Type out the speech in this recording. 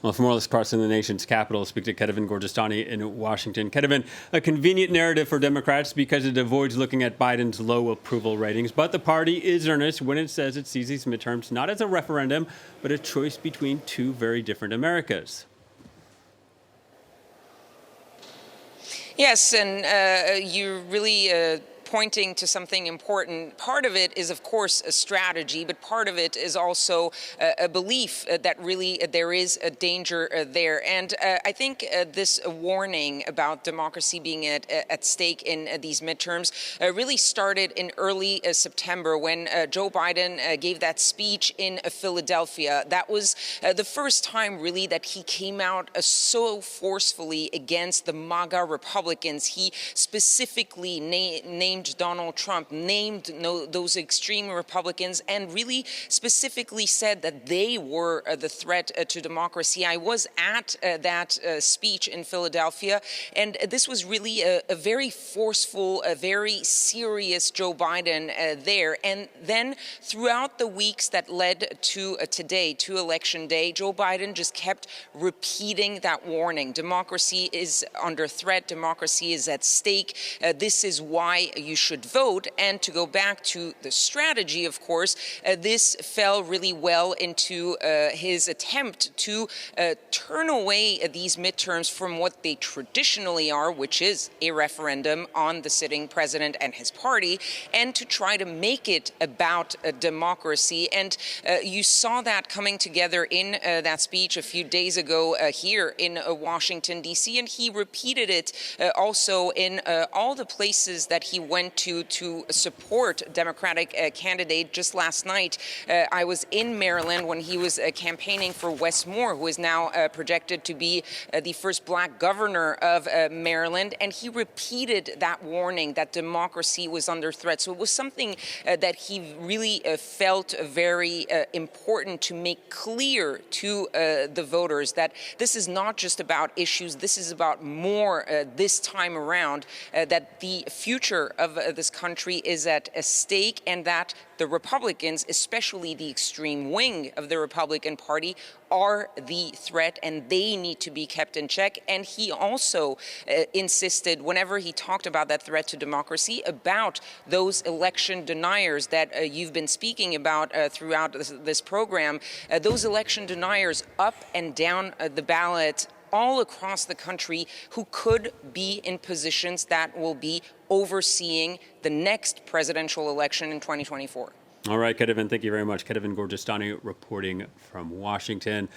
Well, from all this across the nation's capital, speak to Kethevane Gorjestani in Washington. Kethevane, a convenient narrative for Democrats because it avoids looking at Biden's low approval ratings. But the party is earnest when it says it sees these midterms not as a referendum, but a choice between two very different Americas. Yes, and you're really pointing to something important. Part of it is, of course, a strategy, but part of it is also a belief that really there is a danger there. And I think this warning about democracy being at stake in these midterms really started in early September when Joe Biden gave that speech in Philadelphia. That was the first time, really, that he came out so forcefully against the MAGA Republicans. He specifically named Donald Trump, named those extreme Republicans, and really specifically said that they were the threat to democracy. I was at that speech in Philadelphia, and this was really a very forceful, a very serious Joe Biden there. And then throughout the weeks that led to today, to Election Day, Joe Biden just kept repeating that warning. Democracy is under threat. Democracy is at stake. This is why you should vote. And to go back to the strategy, of course, this fell really well into his attempt to turn away these midterms from what they traditionally are, which is a referendum on the sitting president and his party, and to try to make it about democracy. And you saw that coming together in that speech a few days ago here in Washington, D.C., and he repeated it also in all the places that he went to support Democratic candidate. Just last night, I was in Maryland when he was campaigning for Wes Moore, who is now projected to be the first black governor of Maryland, and he repeated that warning that democracy was under threat. So it was something that he really felt very important to make clear to the voters, that this is not just about issues, this is about more this time around, that the future of this country is at stake, and that the Republicans, especially the extreme wing of the Republican Party, are the threat, and they need to be kept in check. And he also insisted, whenever he talked about that threat to democracy, about those election deniers that you've been speaking about throughout this program, those election deniers up and down the ballot all across the country who could be in positions that will be overseeing the next presidential election in 2024. All right, Kethevane, thank you very much. Kethevane Gorjestani reporting from Washington.